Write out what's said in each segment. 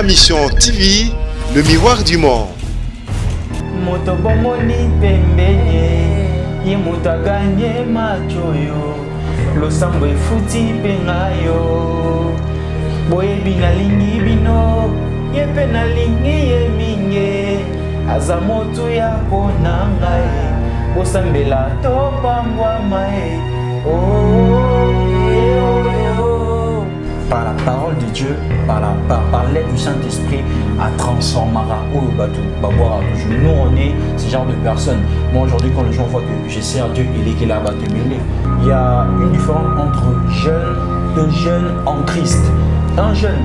Mission TV, le miroir du monde. Moto bomoni pembeye, ye moto gagné machoyo, lo sambo efuti pengayo, boye binalingi bino, ye penalingi ye minge, azamotu ya konangai, osambela topambwa mae, Par la parole de Dieu, par l'aide du Saint-Esprit, à transformera nous on est ce genre de personnes. Moi aujourd'hui quand les gens voient que je sers Dieu, il est là-bas te mêler. Il y a une différence entre jeune et jeune en Christ. Un jeune,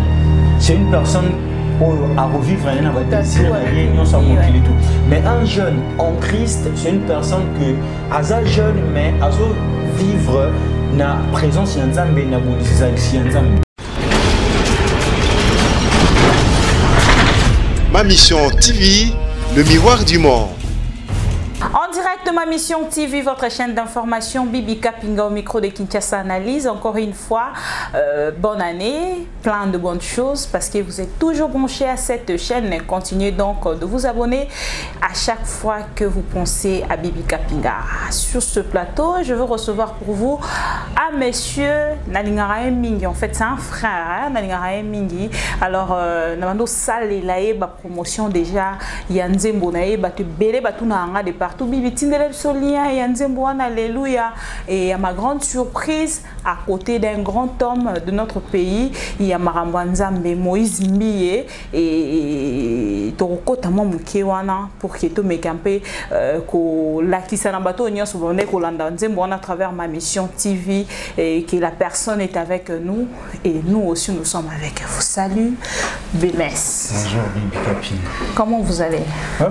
c'est une personne à revivre tout. Mais un jeune en Christ, c'est une personne que à jeune mais à vivre na présence de Nzambe na Nzambe. Ma Mission TV, le miroir du monde. En direct de Ma Mission TV, votre chaîne d'information, Bibi Kapinga au micro de Kinshasa Analyse. Encore une fois, bonne année, plein de bonnes choses parce que vous êtes toujours branchés à cette chaîne. Continuez donc de vous abonner à chaque fois que vous pensez à Bibi Kapinga. Sur ce plateau, je veux recevoir pour vous à monsieur Nalingara Mingi. En fait, c'est un frère, Nalingara Mingi. Alors, Namando Salé, la promotion déjà, Yanzembo, Nae, Bele, Batuna, de partout. Bibi Tindele Solia, Yanzembo, alléluia. Et à ma grande surprise, à côté d'un grand homme de notre pays, il y a Marambanzambe Moïse Mbiye et Toroko Tamo Mukewana pour que tu me campé ko la Kisanabato Nyon Soubonne Kolanda Nzembo à travers Ma Mission TV et que la personne est avec nous et nous aussi nous sommes avec vous. Salut, Bémès. Bonjour Bibi Kapinga. Comment vous allez?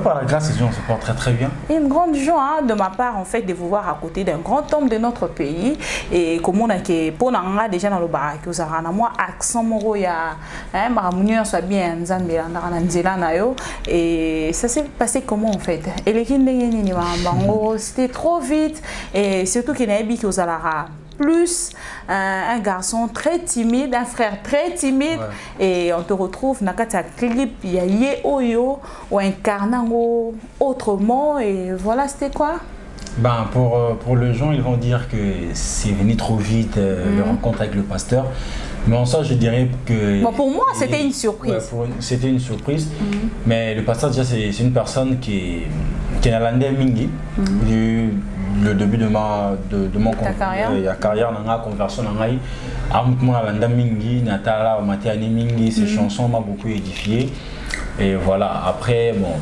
Par la grâce de Dieu, on se porte très très bien. Une grande joie de ma part en fait de vous voir à côté d'un grand homme de notre pays et comme on a que pour n'anga déjà dans le bar que vous avez moi accent moro ya hein maramunyo soit bien nzambe na nzela na yo et ça s'est passé comment en fait et les kindengeni ni bango c'était trop vite et surtout qu'il n'a que vous alara plus un garçon très timide, un frère très timide, et on te retrouve dans un clip, il y a Ye Oyo ou incarnant autrement, et voilà, c'était quoi? Ben, pour les gens, ils vont dire que c'est venu trop vite, le rencontre avec le pasteur. Mais en ça, je dirais que... Bon, pour moi, c'était une surprise. Ouais, c'était une surprise. Mais le pasteur, déjà, c'est une personne qui est à l'Andé Mingi. Le début de mon carrière, la conversion, Natala, Matiani Mingi, ces chansons m'ont beaucoup édifié. Et voilà, après, bon,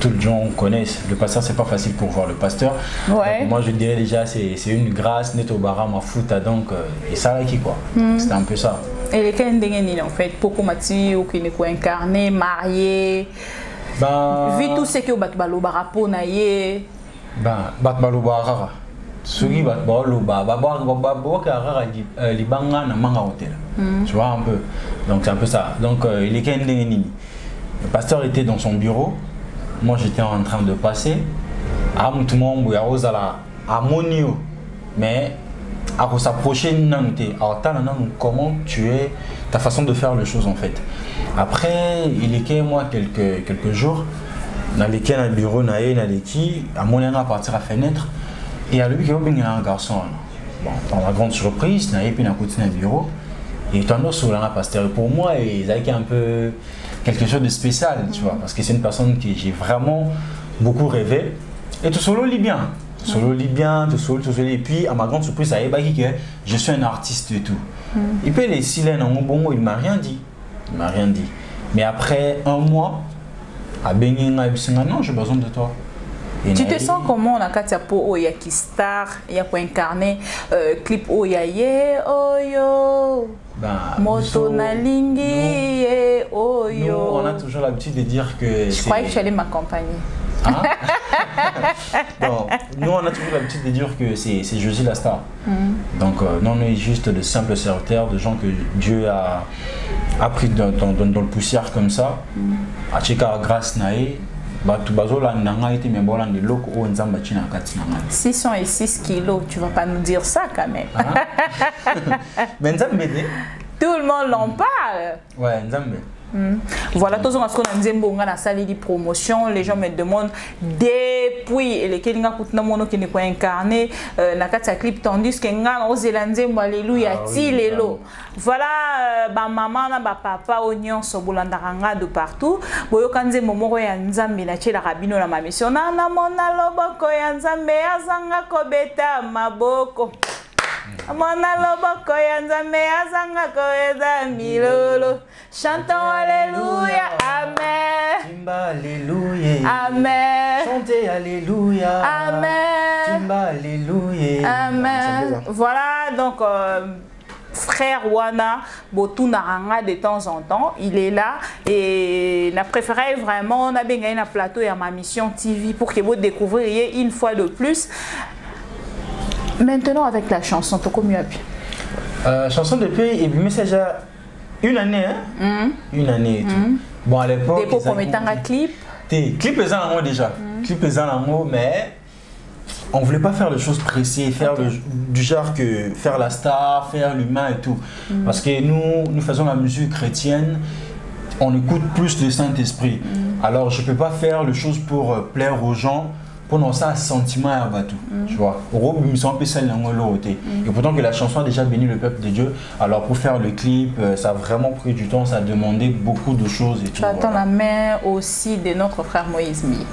tout le gens connaissent. Le pasteur, c'est pas facile pour voir le pasteur. Ouais. Donc, moi, je dirais déjà, c'est une grâce, Neto Bara, ma fouta, donc, et ça, là, qui quoi. C'était un peu ça. Et les Kendengeni, en fait, pour Komati, ou qui n'est incarné, marié, vu tout ce que vous avez fait, Barapo, Naye. Ben, Batbalo Barara. Sugi Batbalo Barara, Libanga, Namanga Hotel. Tu vois un peu. Donc, c'est un peu ça. Donc, il est Kendengeni. Le pasteur était dans son bureau. Moi, j'étais en train de passer. À Monio. Mais à s'approcher, comment tu es, ta façon de faire les choses en fait. Après, il est moi quelques jours. Dans lesquels le bureau n'a à mon à partir à la fenêtre et à lui qui a un garçon. Bon, par la grande surprise, n'a pas côté dans le bureau et tandis sur la pasteur pour moi il a un peu quelque chose de spécial, tu vois, parce que c'est une personne que j'ai vraiment beaucoup rêvé et tout solo lit bien. Solo lit bien, tout solo et puis à ma grande surprise, ça que je suis un artiste et tout. Et puis les silènes en bon il m'a rien dit. Il m'a rien dit. Mais après un mois non, j'ai besoin de toi. Tu te sens comment on a Katia Po Oyaki Star, il y a pour incarner clip Oyaye Oyo Moto Nalingi Oyo. On a toujours l'habitude de dire que je croyais que tu allais m'accompagner. Hein? Non, nous on a toujours l'habitude de dire que c'est Josie la star. Donc nous on est juste de simples serviteurs, de gens que Dieu a pris dans le poussière comme ça. A Cheka grâce nae, batu bazola nanga été mais bolan de loko o nzamba china kati nanga. 606 kilos, tu vas pas nous dire ça quand même. Mais nzambe. Tout le monde en parle. Ouais, nzambe. Voilà, tous on a a salle de promotion, les gens me demandent depuis et les Kelinga Koutna Mono qui n'est pas incarné, na kata clip tandis que nga ozelanze mo alléluia ti lelo. Voilà, ba maman na ba papa oignon sobolandaranga de partout. Boyo kanze momoro ya nzambe na chela rabino na mission na mona loboko ya nzambe azanga kobeta maboko. Mona loboko ya nzambe azanga koeza milolo. Chantons alléluia, amen. Timba alléluia, amen. Chantez alléluia, amen. Timba alléluia, amen. Voilà donc frère Wana Botou Naranga de temps en temps, il est là et n'a préféré vraiment on a bien gagné un plateau et à ma mission TV pour que vous découvriez une fois de plus. Maintenant avec la chanson, tu mieux chanson depuis et puis c'est déjà une année, hein? Une année et tout. Bon à l'époque. Dépôt pour mettre un clip. Clip est en haut déjà. Clip est en haut, mais on voulait pas faire les choses pressées, faire du genre que faire la star, faire l'humain et tout. Parce que nous faisons la musique chrétienne, on écoute plus le Saint-Esprit. Alors je peux pas faire les choses pour plaire aux gens. Pendant ça, sentiment à Batou, tu vois. Et pourtant que la chanson a déjà béni le peuple de Dieu, alors pour faire le clip, ça a vraiment pris du temps, ça a demandé beaucoup de choses et tout. Tu attends la main aussi de notre frère Moïse Mi.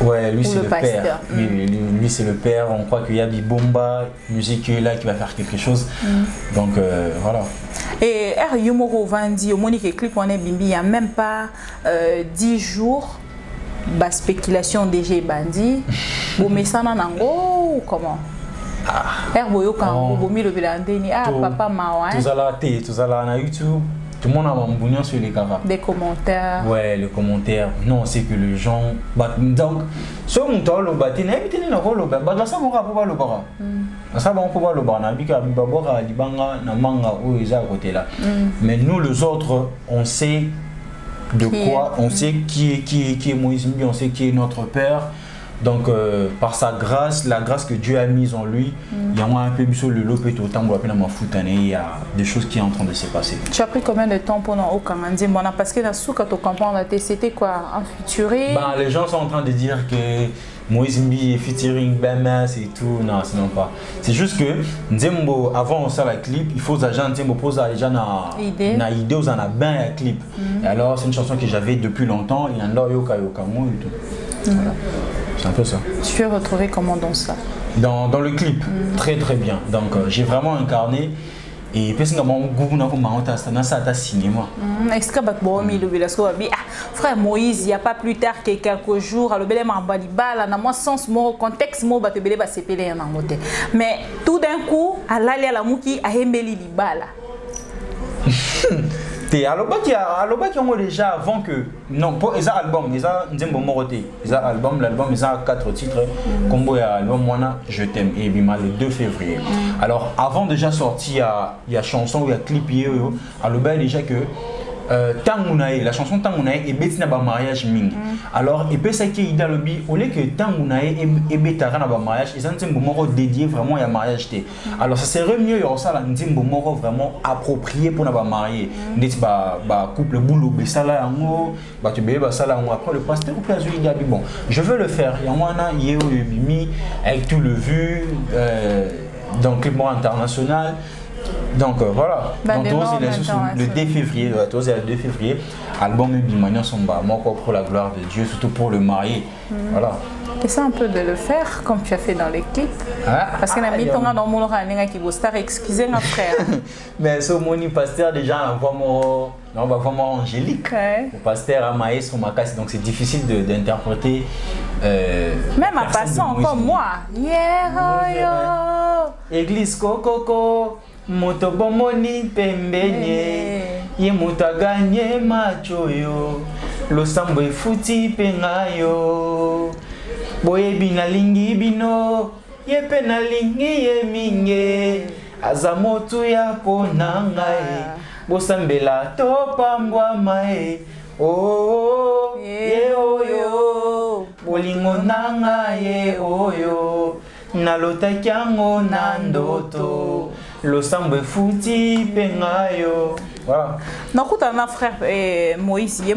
Ouais, lui c'est le père. Lui c'est le père, on croit qu'il y a Bibomba, musique qui est là qui va faire quelque chose. Donc voilà. Et R. Yomoro Vandi, au Monique Clip, on est bimbi, il n'y a même pas 10 jours. Ba spéculation DG bandi mais ça nango comment Herboyo kango bomi le belandeni papa mawa tout ça là na YouTube tout le monde a un bouillon sur les caras des commentaires les commentaires non c'est que les gens donc ce montant le bâti n'a évité na ko le ba ça mo ka pas le bara ça bon pas le bara na bika bibabora libanga na manga ou ils à côté là mais nous les autres on sait de quoi on sait qui est Moïse Mbi, on sait qui est notre Père. Donc par sa grâce, la grâce que Dieu a mise en lui, il y a un peu sur le lot autant il y a des choses qui sont en train de se passer. Tu as pris combien de temps pendant au Kamandi parce que dans ce cas c'était quoi un featuring? Les gens sont en train de dire que Moïse Mbi est featuring BMS et tout, non, sinon pas. C'est juste que Nzembo, avant on sort la clip, il faut que Nzembo pose déjà na idée aux ana ben la clip. Et alors c'est une chanson que j'avais depuis longtemps, il y a un yoka yokamu et tout. C'est un peu ça. Tu es retrouvé comment dans ça? Dans le clip, très très bien. Donc j'ai vraiment incarné. Et puis, cinéma. Est-ce que frère Moïse, il n'y a pas plus tard que quelques jours, contexte, mais tout d'un coup, la mouki a hembeli libala. Alors déjà avant que non pour les albums ils ont l'album ils ont 4 titres combo et album Moana je t'aime et bima le 2 février. Alors avant déjà sorti il y a chanson il y a clip alors déjà que Tangunae, la chanson Tangunae est bêtise na ba mariage ming. Alors et puis ça qui est dans le bi au lieu que Tangunae est bêtara na ba mariage ils ont un moment dédié vraiment à mariage té. Alors ça serait mieux il y a ça là un moment vraiment approprié pour na ba marier. Net ba couple boulot be sala yango ba tu be ba sala yango après le pasteur ou place il a dit bon je veux le faire il y a moi na yeo bimi avec tout le vu dans le clip international. Donc voilà, donc le 2 février, le 2 février, album Bimania Somba, moi pour la gloire de Dieu, surtout pour le marier. Voilà. Essaie un peu de le faire comme tu as fait dans les clips. Parce que nous avons dans mon qui vous star, excusez notre frère. Mais ce moni pasteur déjà on va vraiment angélique. Le pasteur a maïs sur ma casse, donc c'est difficile d'interpréter. Même en passant comme moi. Église Coco. Moto bomoni pembenye ye muta ganye macho yo lo sambo efuti pengayo boye binalingi bino ye penalingi ye minge azamotu ya ponangai bosambela topambwa mae oh ye oyo bolingo nanga ye oyo nalota kyango na ndoto lo sambo futi pengayo Voilà. Donc, quand on a frère Moïse, il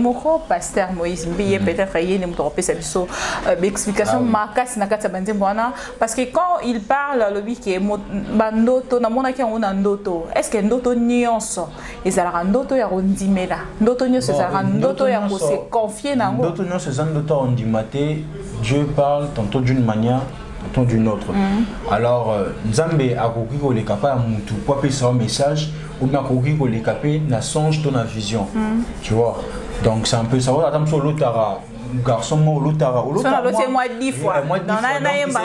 pasteur Moïse, peut-être il y a une explication parce que quand il parle, le qui est bandoto, est-ce que ndoto nyonso ils ont ndoto ya rondimela ndoto nyonso ça ndoto ya se confier nango ndoto nyonso ça ndoto ondimate Dieu parle tantôt d'une manière tantôt d'une autre. Alors Nzambe akoki ko le kapa mutu pour passer un message ou bien akoki ko le kapé na songe ton vision. Tu vois. Donc c'est un peu ça va attendre sur l'otara garçon mo l'otara l'autre moi 10 fois dans na yemba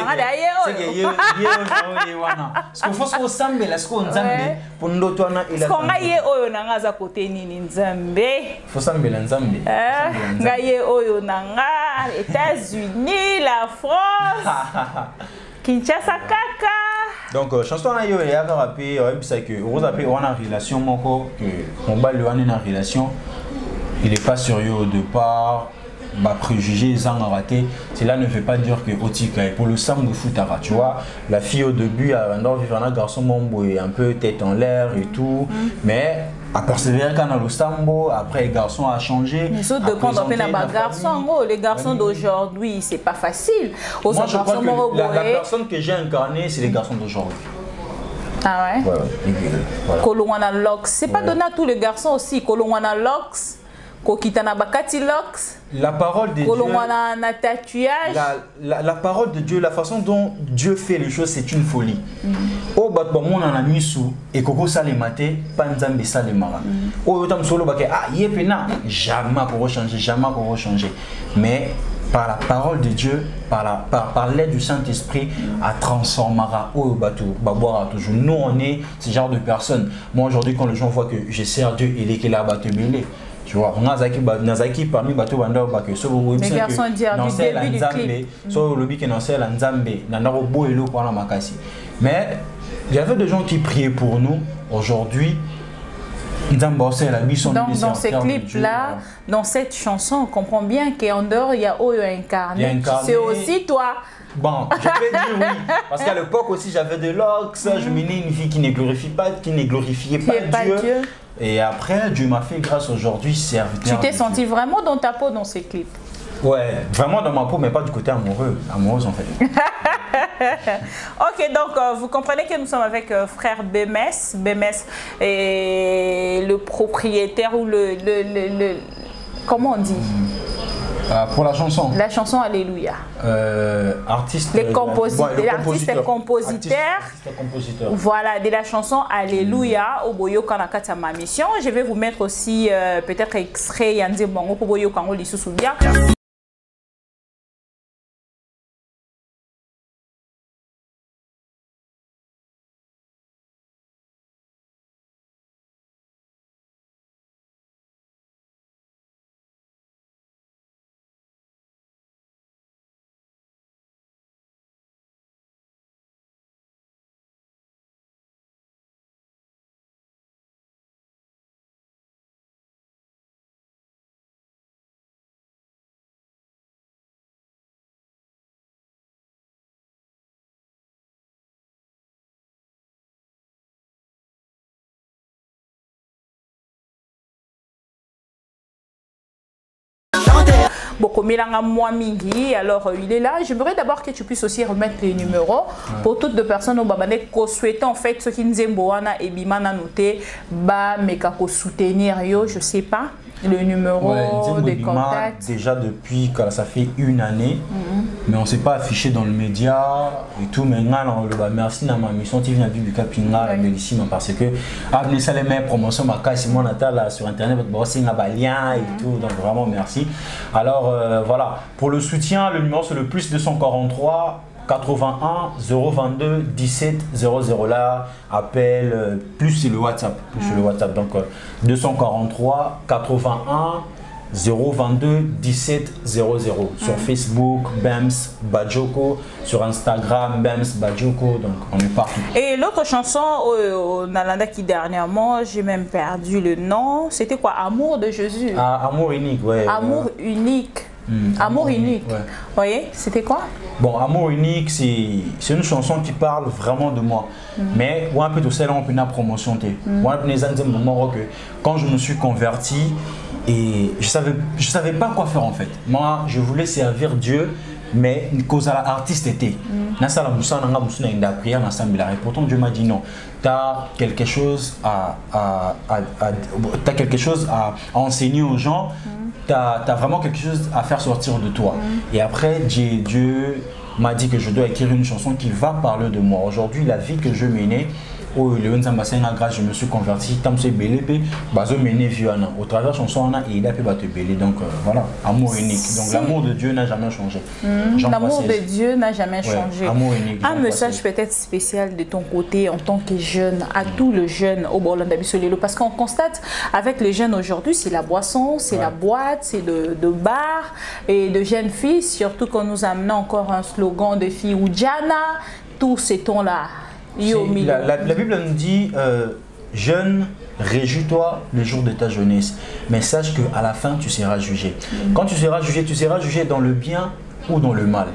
parce que faut se ressemble là ce qu'on Nzambe pour ndoto na il a ce qu'on a ye oyo na ngaza côté nini Nzambe faut sambela Nzambe ngaye oyo na nga États-Unis la France Kinshasa kaka. Donc chanson na yo ya ka rapper c'est que on appelle on a relation moko que on ba le on en relation il est pas sérieux au départ. Bah, préjugés, raté, cela ne veut pas dire que Otika est pour le sambo foutara, tu vois. La fille au début a un garçon mambo et un peu tête en l'air et tout, mais à persévérer quand le sambo, après le garçon a changé. Mais ça dépend d'un peu de garçon. Les garçons d'aujourd'hui, c'est pas facile. Moi, je crois que la personne que j'ai incarnée, c'est les garçons d'aujourd'hui. Ah ouais? Voilà. Kolongwana Lox, c'est pas donné à tous les garçons aussi. Kolongwana Lox. La parole de Dieu, la parole de Dieu, la façon dont Dieu fait les choses, c'est une folie. Au battement on a mis sous et Koko Salemate, Panzambe Salemara. Au tam solo baké ah yepena jamais qu'on changer, jamais qu'on changer. Mais par la parole de Dieu, par l'aide du Saint-Esprit, à transformera au bateau, baboira toujours. Nous on est ce genre de personnes. Moi aujourd'hui quand les gens voient que je sers Dieu, il est qu'il a battu belé. Tu vois, Nazaki parmi bateau banda que ce les garçons dire du début du clip. So le bique non c'est la Nzambe, nandaro boelo pour la makasi. Mais il y avait des gens qui priaient pour nous aujourd'hui. Donc dans ces clips-là, dans cette chanson, on comprend bien qu'en dehors, il y a Oyo incarné. C'est aussi toi. Bon, je vais dire oui. Parce qu'à l'époque aussi, j'avais de l'ox. Je menais une fille qui ne glorifiait pas Dieu. Et après, Dieu m'a fait grâce aujourd'hui serviteur. Tu t'es senti vraiment dans ta peau dans ces clips? Ouais, vraiment dans ma peau, mais pas du côté amoureux. Amoureuse en fait. Ok, donc vous comprenez que nous sommes avec frère Bémès. Bémès est le propriétaire ou le comment on dit? Pour la chanson. La chanson Alléluia. Artiste. L'artiste est compositeur. Voilà, de la chanson Alléluia au Boyo Kanakata ma mission. Je vais vous mettre aussi peut-être extrait Yanzi Bongo pour Boyo Kango Lissousubia. Beaucoup milanga moi mingi, alors il est là. J'aimerais d'abord que tu puisses aussi remettre les numéros pour toutes les personnes au babane qui souhaitent en fait ce qui nous aiment et bimana noté ba mais qu'à soutenir yo, je sais pas le numéro de contact. Déjà depuis que ça fait une année, mais on ne s'est pas affiché dans le média et tout. Maintenant, merci à ma mission TV Bibi Kapinga bellissime parce que après ça les mêmes promotions ma case mon natal sur internet c'est un lien et tout, donc vraiment merci. Alors voilà, pour le soutien, le numéro c'est le plus 243 81 022 17 00 là, appel, plus c'est le WhatsApp, donc 243 81 022 17 00 sur Facebook, Bems Bajoko, sur Instagram, Bems Bajoko, donc on est partout. Et l'autre chanson, Nalanda qui dernièrement, j'ai même perdu le nom, c'était quoi? Amour de Jésus. Ah, Amour unique, ouais. Amour unique. Amour unique. Ouais. Vous voyez, c'était quoi? Bon, Amour unique, c'est une chanson qui parle vraiment de moi. Mais on peut tout ça, on peut une promotion. Quand je me suis converti, et je savais pas quoi faire en fait. Moi, je voulais servir Dieu, mais cause à l'artiste était. Pourtant, Dieu m'a dit non. Tu as quelque chose à enseigner aux gens. Tu as vraiment quelque chose à faire sortir de toi. Et après, Dieu m'a dit que je dois écrire une chanson qui va parler de moi. Aujourd'hui, la vie que je menais, au grâce, je me suis converti. Au travers de chanson, il a fait donc voilà, amour unique. Donc l'amour de Dieu n'a jamais changé. L'amour de Dieu n'a jamais changé. Amour unique. Un message peut-être spécial de ton côté en tant que jeune, à tous les jeunes au Borlanda Bissolelo, parce qu'on constate avec les jeunes aujourd'hui, c'est la boisson, c'est la boîte, c'est de bar et de jeunes filles, surtout quand nous amenons encore un slogan de filles Oudjana, tous ces tons-là. La Bible nous dit jeune, réjouis-toi le jour de ta jeunesse, mais sache qu'à la fin tu seras jugé. Quand tu seras jugé dans le bien ou dans le mal.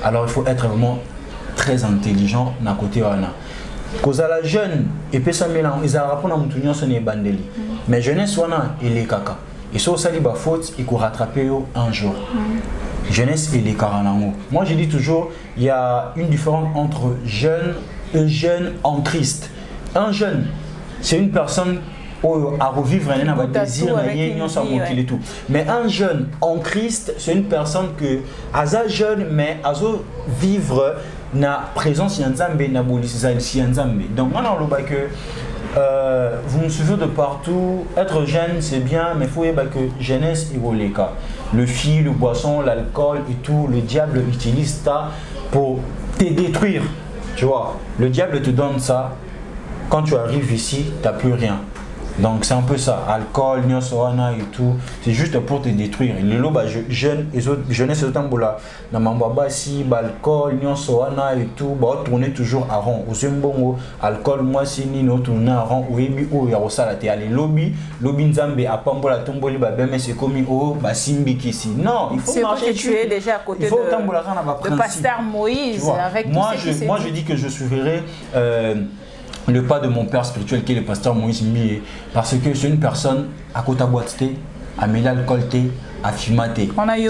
Alors il faut être vraiment très intelligent d'un côté ou d'un. Cause à la jeune, et puis ça mélange, ils ont rappelé son bandeli. Mais jeunesse il est caca. Et ça aussi la faute, il faut rattraper un jour. Jeunesse et les caranamo. Moi je dis toujours, il y a une différence entre jeune et jeune en Christ. Un jeune, c'est une personne à revivre un désir, et tout. Mais un jeune en Christ, c'est une personne que, à jeune, mais à vivre na présence Yanzambe, na bolisi Yanzambe. Donc, on a que vous me suivez de partout. Être jeune, c'est bien, mais il faut que jeunesse et voleka. Le fil, le boisson, l'alcool et tout, le diable utilise ça pour te détruire. Tu vois, le diable te donne ça. Quand tu arrives ici, tu n'as plus rien. Donc c'est un peu ça, alcool, nyonsoana et tout, c'est juste pour te détruire. Les lots, jeunes, jeunesse de Tambola, Namambaba si, alcool, nyonsoana et tout, tourner toujours à rond. Au Zimbongo, alcool, moi si ni no tourner à rond, ou ebi ou yarosa la te allez lobby nzambe à Pambola Tomboli, mais c'est comme simbi kisi. Non, il faut marcher. Tu es déjà à côté de pasteur Moïse. Avec moi je dis que je suivrai le pas de mon père spirituel qui est le pasteur Moïse Mbie, parce que c'est une personne à côté de boîte, à mis l'alcool, à fumater. On a eu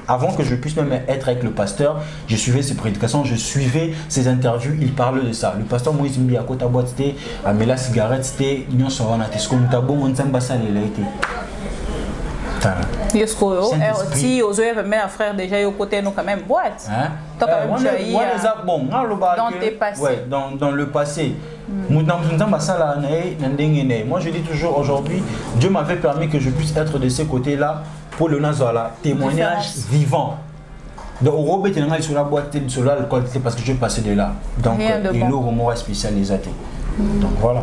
avant que je puisse même être avec le pasteur, je suivais ses prédications, je suivais ses interviews, il parle de ça. Le pasteur Moïse Mbie à côté de boîte, à mis la cigarette, c'était union sur un athée. Ce qu'on t'a bon, on s'en bat ça, il a été. Si aux yeux même un frère déjà au côté nous quand même boîte. Dans tes passés. Ouais, dans le passé. Moi je dis toujours aujourd'hui, Dieu m'avait permis que je puisse être de ce côté-là pour le Nazala, témoignage vivant. Donc au Robert sur la boîte sur l'alcool parce que je passais de là. Donc il est au spécialisé. Donc voilà.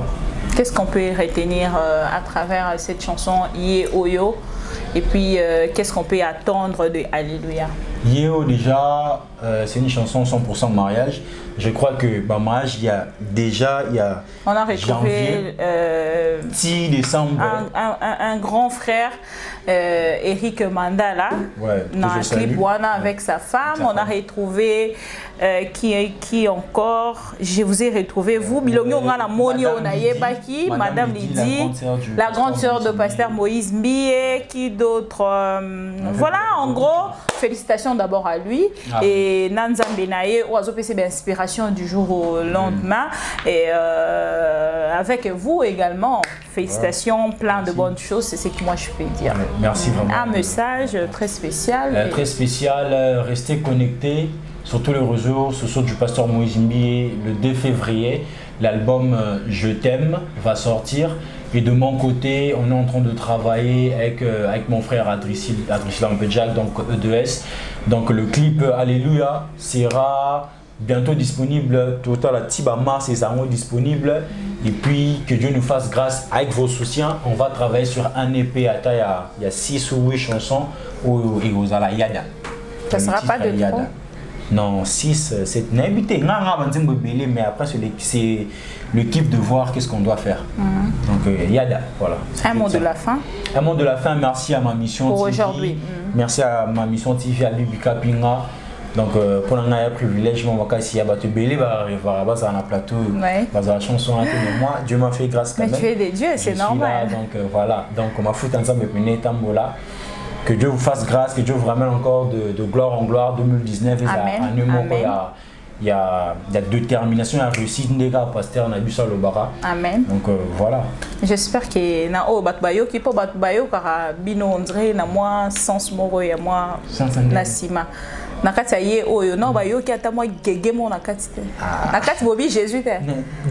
Qu'est-ce qu'on peut retenir à travers cette chanson Yé Oyo? Et puis, qu'est-ce qu'on peut attendre de Alléluia? Yéo, déjà, c'est une chanson 100% mariage. Je crois que mariage, il y a on a retrouvé 10 décembre. Un grand frère, Eric Mandala, dans un clip avec sa femme. On a retrouvé qui encore? Je vous ai retrouvé, vous, Madame Lydie, la grande sœur de pasteur Moïse Mbie, qui d'autre? Voilà, en gros, félicitations d'abord à lui. Et Nanzambe Naye, Oiseau PC d'inspiration du jour au lendemain. Et avec vous également, félicitations, plein de bonnes choses, c'est ce que moi je peux dire. Merci vraiment. Un message très spécial. Très spécial, restez connectés sur tous les réseaux sociaux du pasteur Moïse Mbie. Le 2 février, l'album Je t'aime va sortir. Et de mon côté, on est en train de travailler avec mon frère Adrissila Mpedjak, donc E2S. Donc le clip Alléluia sera bientôt disponible. Total à Tibama, c'est disponible. Et puis que Dieu nous fasse grâce avec vos soutiens. On va travailler sur un EP. Il y a 6 ou 8 chansons au Yada. Ça ne sera pas de trop. Non, 6, 7, n'habitez. Mais après, c'est le kiff de voir qu'est-ce qu'on doit faire. Donc, Yada, voilà. Un mot de la fin. Un mot de la fin, merci à ma mission pour TV. aujourd'hui. Merci à ma mission TV, à Bibi Kapinga. Donc, pour un privilège, je vais battre Bélé, on a plateau, la chanson, mais moi, Dieu m'a fait grâce quand même. Mais tu es des dieux, c'est normal. Là, donc, voilà. Donc, on m'a foutu ensemble avec Tambola. Que Dieu vous fasse grâce, que Dieu vous ramène encore de gloire en gloire. 2019, il y a détermination, il y a réussite, il y a pasteur, il y a Lobara. Amen. Donc voilà. J'espère que na o batbayo qui peut batbayo car bino André na moi sens moro ya moi nasima. Nakati aye oyo no bayo ki ata moi gege mo nakati te. Nakati bobi Jésus te.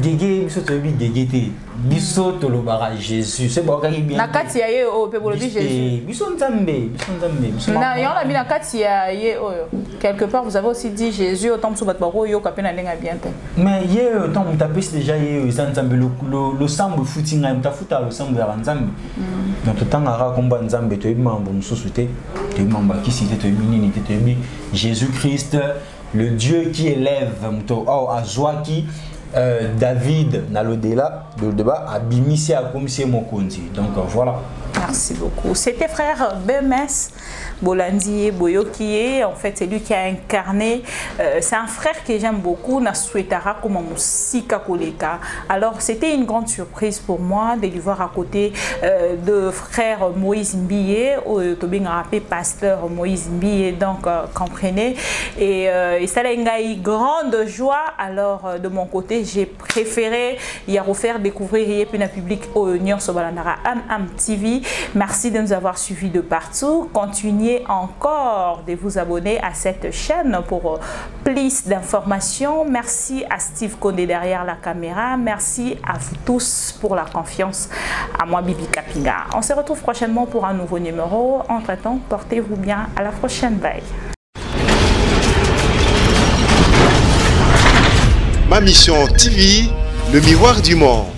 Gege biso to bi gege te. Biso to lobara Jésus. C'est bon kaki bien. Nakati aye o pe bobi Jésus. Biso nzambe, biso nzambe. Na yon la bi nakati aye oyo. Quelque part vous avez aussi dit Jésus autant so batbaro yo kapena ndenga bien te. Mais ye autant on tapé déjà ye nzambe le sambo footinga mtafuta le sambo ya nzambe. Donc tant ara komba nzambe to ibambo mususu te. To ibamba kisi te to ibinini te to ibi Jésus-Christ, le Dieu qui élève Azwaki, David, dans le débat, a bimissé à comme c'est mon conti. Donc voilà. Merci beaucoup. C'était frère Bemes Bolandi Boyokie. En fait, c'est lui qui a incarné. C'est un frère que j'aime beaucoup. Nasuetara comme Musika Koleka. Alors, c'était une grande surprise pour moi de lui voir à côté de frère Moïse Mbiye, Tobing rappelé pasteur Moïse Mbiye. Donc, comprenez. Et ça a une grande joie. Alors, de mon côté, j'ai préféré y refaire découvrir Yepina Public au Nyon Sobalandara Am TV. Merci de nous avoir suivis de partout. Continuez encore de vous abonner à cette chaîne pour plus d'informations. Merci à Steve Kondé derrière la caméra. Merci à vous tous pour la confiance. À moi, Bibi Kapinga. On se retrouve prochainement pour un nouveau numéro. Entre-temps, portez-vous bien. À la prochaine. Bye. Ma mission TV, le miroir du monde.